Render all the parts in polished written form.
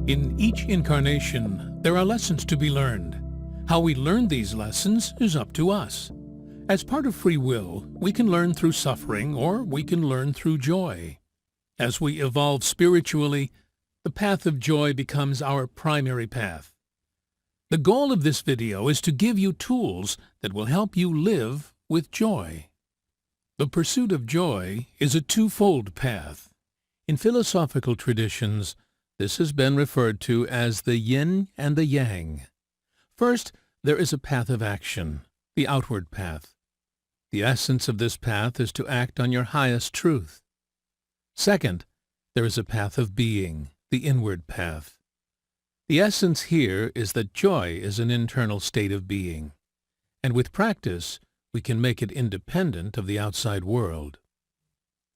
In each incarnation, there are lessons to be learned. How we learn these lessons is up to us. As part of free will, we can learn through suffering or we can learn through joy. As we evolve spiritually, the path of joy becomes our primary path. The goal of this video is to give you tools that will help you live with joy. The pursuit of joy is a twofold path. In philosophical traditions, this has been referred to as the yin and the yang. First, there is a path of action, the outward path. The essence of this path is to act on your highest truth. Second, there is a path of being, the inward path. The essence here is that joy is an internal state of being, and with practice, we can make it independent of the outside world.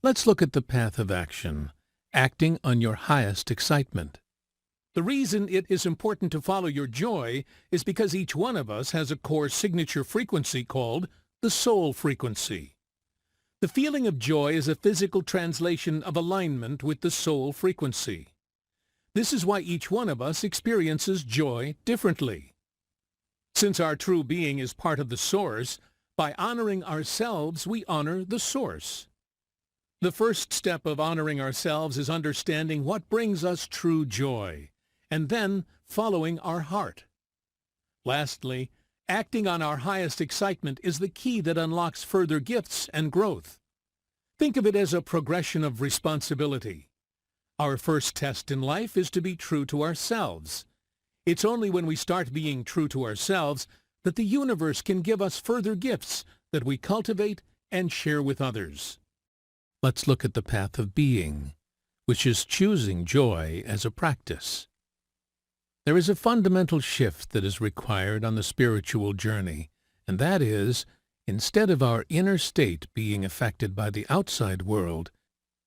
Let's look at the path of action, acting on your highest excitement. The reason it is important to follow your joy is because each one of us has a core signature frequency called the soul frequency. The feeling of joy is a physical translation of alignment with the soul frequency. This is why each one of us experiences joy differently. Since our true being is part of the source, by honoring ourselves, we honor the source. The first step of honoring ourselves is understanding what brings us true joy, and then following our heart. Lastly, acting on our highest excitement is the key that unlocks further gifts and growth. Think of it as a progression of responsibility. Our first test in life is to be true to ourselves. It's only when we start being true to ourselves that the universe can give us further gifts that we cultivate and share with others. Let's look at the path of being, which is choosing joy as a practice. There is a fundamental shift that is required on the spiritual journey, and that is, instead of our inner state being affected by the outside world,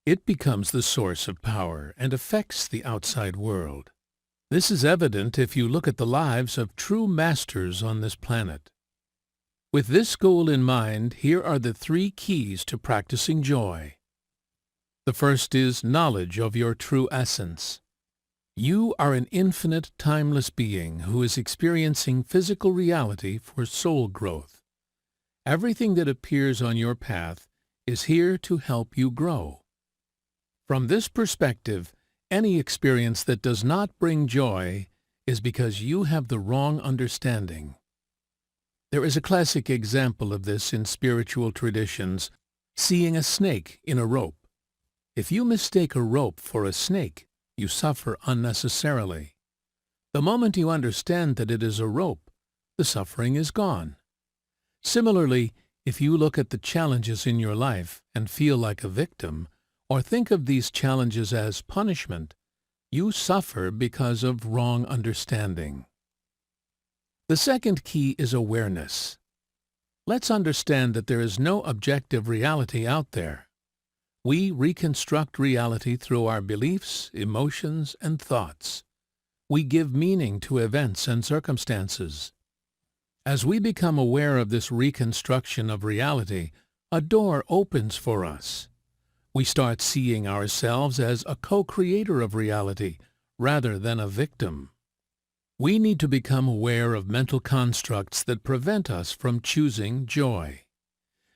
it becomes the source of power and affects the outside world. This is evident if you look at the lives of true masters on this planet. With this goal in mind, here are the 3 keys to practicing joy. The first is knowledge of your true essence. You are an infinite, timeless being who is experiencing physical reality for soul growth. Everything that appears on your path is here to help you grow. From this perspective, any experience that does not bring joy is because you have the wrong understanding. There is a classic example of this in spiritual traditions, seeing a snake in a rope. If you mistake a rope for a snake, you suffer unnecessarily. The moment you understand that it is a rope, the suffering is gone. Similarly, if you look at the challenges in your life and feel like a victim, or think of these challenges as punishment, you suffer because of wrong understanding. The second key is awareness. Let's understand that there is no objective reality out there. We reconstruct reality through our beliefs, emotions, and thoughts. We give meaning to events and circumstances. As we become aware of this reconstruction of reality, a door opens for us. We start seeing ourselves as a co-creator of reality rather than a victim. We need to become aware of mental constructs that prevent us from choosing joy.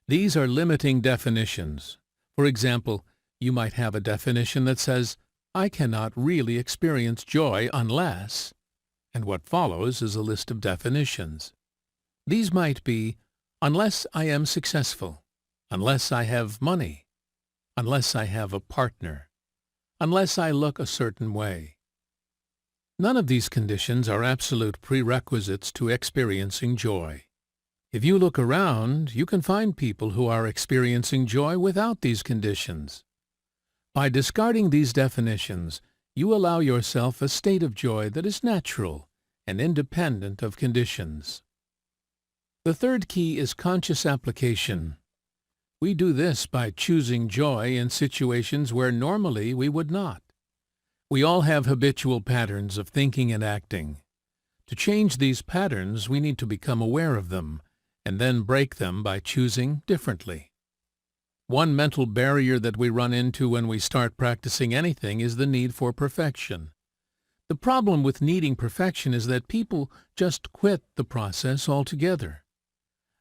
These are limiting definitions. For example, you might have a definition that says, "I cannot really experience joy unless," and what follows is a list of definitions. These might be, unless I am successful, unless I have money, unless I have a partner, unless I look a certain way. None of these conditions are absolute prerequisites to experiencing joy. If you look around, you can find people who are experiencing joy without these conditions. By discarding these definitions, you allow yourself a state of joy that is natural and independent of conditions. The third key is conscious application. We do this by choosing joy in situations where normally we would not. We all have habitual patterns of thinking and acting. To change these patterns, we need to become aware of them, and then break them by choosing differently. One mental barrier that we run into when we start practicing anything is the need for perfection. The problem with needing perfection is that people just quit the process altogether.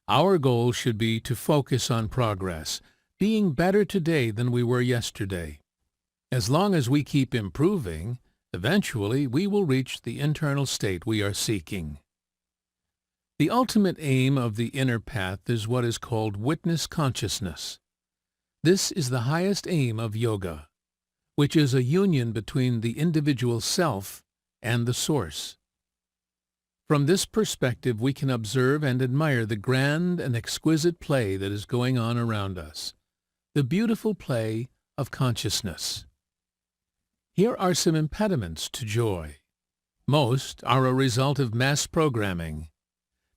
Our goal should be to focus on progress, being better today than we were yesterday. As long as we keep improving, eventually we will reach the internal state we are seeking. The ultimate aim of the inner path is what is called witness consciousness. This is the highest aim of yoga, which is a union between the individual self and the source. From this perspective, we can observe and admire the grand and exquisite play that is going on around us, the beautiful play of consciousness. Here are some impediments to joy. Most are a result of mass programming.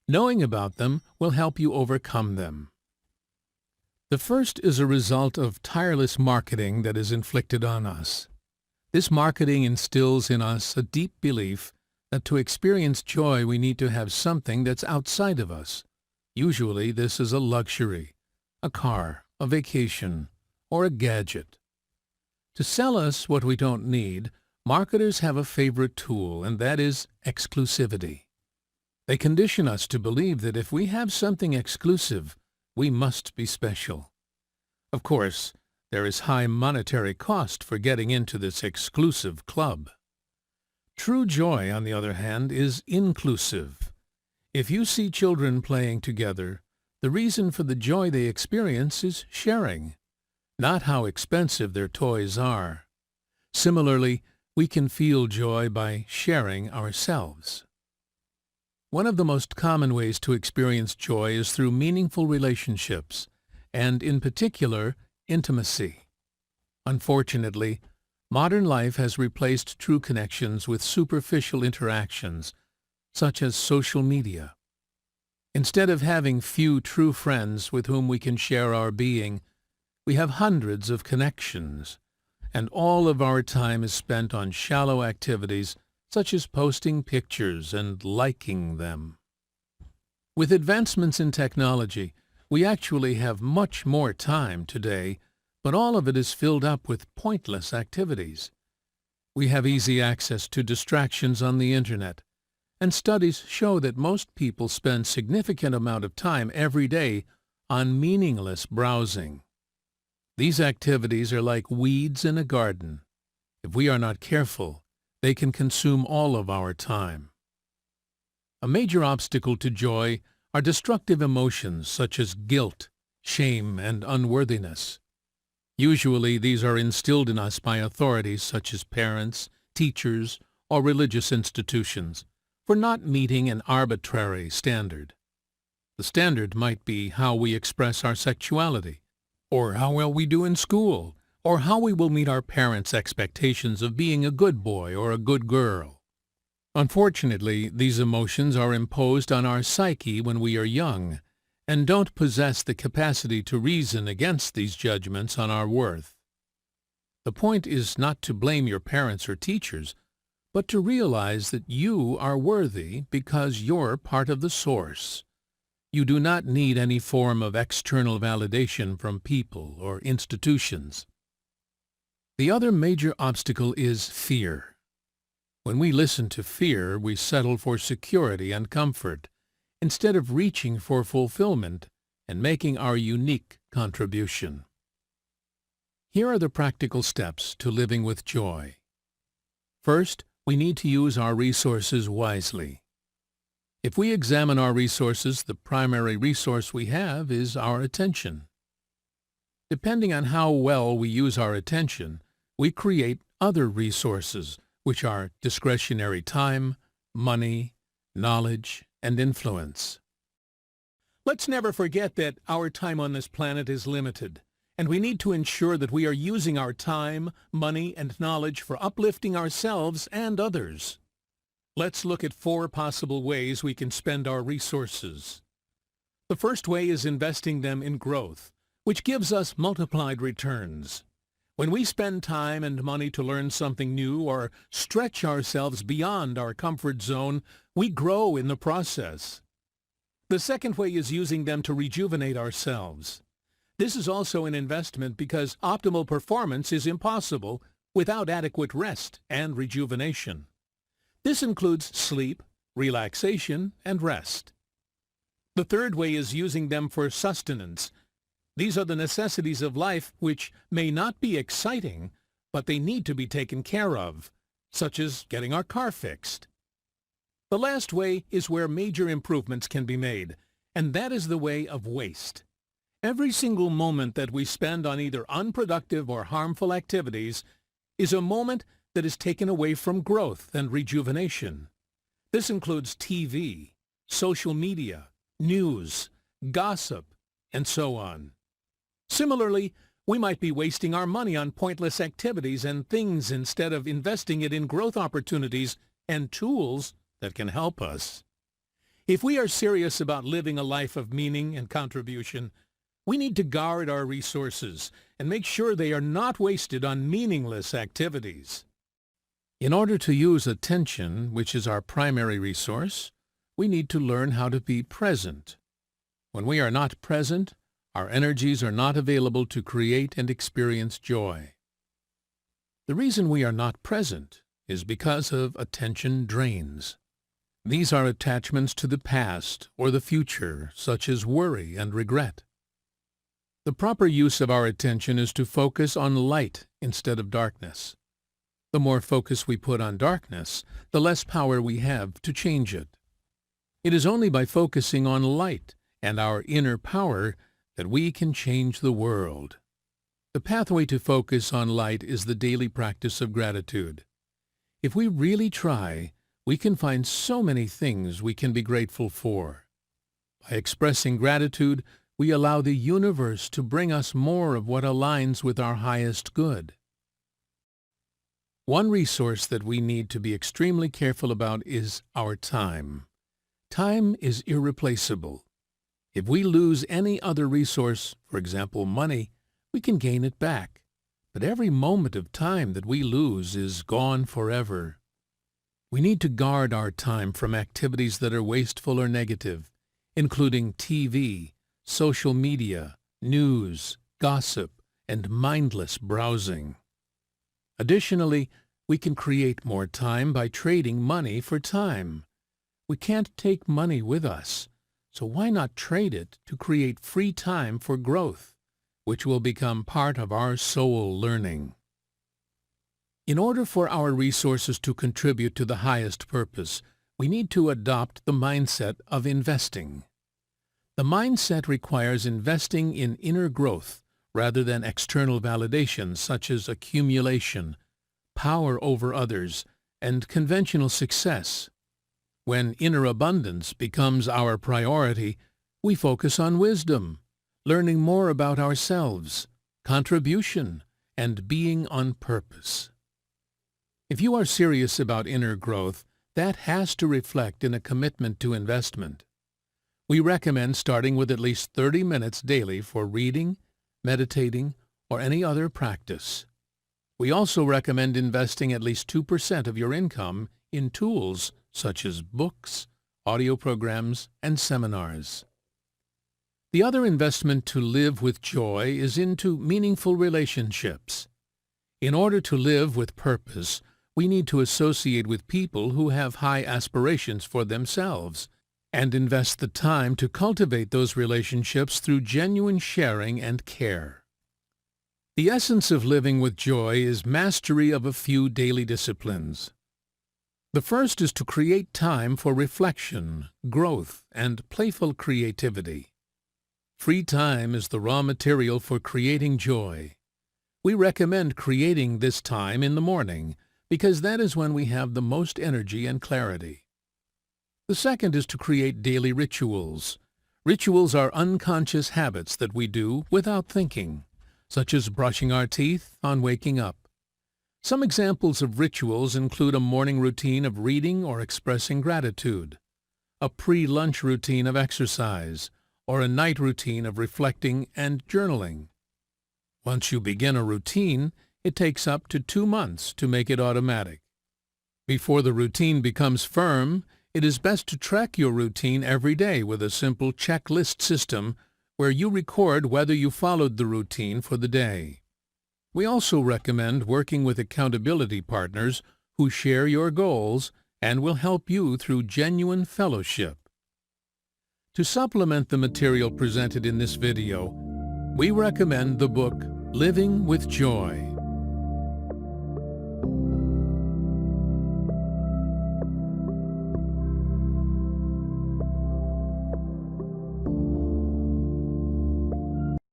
Knowing about them will help you overcome them. The first is a result of tireless marketing that is inflicted on us. This marketing instills in us a deep belief that to experience joy we need to have something that's outside of us. Usually this is a luxury, a car, a vacation, or a gadget. To sell us what we don't need, marketers have a favorite tool, and that is exclusivity. They condition us to believe that if we have something exclusive, we must be special. Of course, there is high monetary cost for getting into this exclusive club. True joy, on the other hand, is inclusive. If you see children playing together, the reason for the joy they experience is sharing, not how expensive their toys are. Similarly, we can feel joy by sharing ourselves. One of the most common ways to experience joy is through meaningful relationships, and in particular, intimacy. Unfortunately, modern life has replaced true connections with superficial interactions, such as social media. Instead of having few true friends with whom we can share our being, we have hundreds of connections, and all of our time is spent on shallow activities such as posting pictures and liking them. With advancements in technology, we actually have much more time today, but all of it is filled up with pointless activities. We have easy access to distractions on the Internet, and studies show that most people spend significant amount of time every day on meaningless browsing. These activities are like weeds in a garden. If we are not careful, they can consume all of our time. A major obstacle to joy are destructive emotions such as guilt, shame, and unworthiness. Usually these are instilled in us by authorities such as parents, teachers, or religious institutions for not meeting an arbitrary standard. The standard might be how we express our sexuality, or how well we do in school, or how we will meet our parents' expectations of being a good boy or a good girl. Unfortunately, these emotions are imposed on our psyche when we are young, and don't possess the capacity to reason against these judgments on our worth. The point is not to blame your parents or teachers, but to realize that you are worthy because you're part of the source. You do not need any form of external validation from people or institutions. The other major obstacle is fear. When we listen to fear, we settle for security and comfort, instead of reaching for fulfillment and making our unique contribution. Here are the practical steps to living with joy. First, we need to use our resources wisely. If we examine our resources, the primary resource we have is our attention. Depending on how well we use our attention, we create other resources, which are discretionary time, money, knowledge, and influence. Let's never forget that our time on this planet is limited, and we need to ensure that we are using our time, money, and knowledge for uplifting ourselves and others. Let's look at 4 possible ways we can spend our resources. The first way is investing them in growth, which gives us multiplied returns. When we spend time and money to learn something new or stretch ourselves beyond our comfort zone, we grow in the process. The second way is using them to rejuvenate ourselves. This is also an investment because optimal performance is impossible without adequate rest and rejuvenation. This includes sleep, relaxation, and rest. The third way is using them for sustenance. These are the necessities of life which may not be exciting, but they need to be taken care of, such as getting our car fixed. The last way is where major improvements can be made, and that is the way of waste. Every single moment that we spend on either unproductive or harmful activities is a moment that is taken away from growth and rejuvenation. This includes TV, social media, news, gossip, and so on. Similarly, we might be wasting our money on pointless activities and things instead of investing it in growth opportunities and tools that can help us. If we are serious about living a life of meaning and contribution, we need to guard our resources and make sure they are not wasted on meaningless activities. In order to use attention, which is our primary resource, we need to learn how to be present. When we are not present, our energies are not available to create and experience joy. The reason we are not present is because of attention drains. These are attachments to the past or the future, such as worry and regret. The proper use of our attention is to focus on light instead of darkness. The more focus we put on darkness, the less power we have to change it. It is only by focusing on light and our inner power that we can change the world. The pathway to focus on light is the daily practice of gratitude. If we really try, we can find so many things we can be grateful for. By expressing gratitude, we allow the universe to bring us more of what aligns with our highest good. One resource that we need to be extremely careful about is our time. Time is irreplaceable. If we lose any other resource, for example money, we can gain it back. But every moment of time that we lose is gone forever. We need to guard our time from activities that are wasteful or negative, including TV, social media, news, gossip, and mindless browsing. Additionally, we can create more time by trading money for time. We can't take money with us, so why not trade it to create free time for growth, which will become part of our soul learning. In order for our resources to contribute to the highest purpose, we need to adopt the mindset of investing. The mindset requires investing in inner growth rather than external validations such as accumulation, power over others, and conventional success. When inner abundance becomes our priority, we focus on wisdom, learning more about ourselves, contribution, and being on purpose. If you are serious about inner growth, that has to reflect in a commitment to investment. We recommend starting with at least 30 minutes daily for reading, meditating, or any other practice. We also recommend investing at least 2% of your income in tools such as books, audio programs, and seminars. The other investment to live with joy is into meaningful relationships. In order to live with purpose, we need to associate with people who have high aspirations for themselves and invest the time to cultivate those relationships through genuine sharing and care. The essence of living with joy is mastery of a few daily disciplines. The first is to create time for reflection, growth, and playful creativity. Free time is the raw material for creating joy. We recommend creating this time in the morning because that is when we have the most energy and clarity. The second is to create daily rituals. Rituals are unconscious habits that we do without thinking, such as brushing our teeth on waking up. Some examples of rituals include a morning routine of reading or expressing gratitude, a pre-lunch routine of exercise, or a night routine of reflecting and journaling. Once you begin a routine, it takes up to 2 months to make it automatic. Before the routine becomes firm, it is best to track your routine every day with a simple checklist system where you record whether you followed the routine for the day. We also recommend working with accountability partners who share your goals and will help you through genuine fellowship. To supplement the material presented in this video, we recommend the book Living with Joy.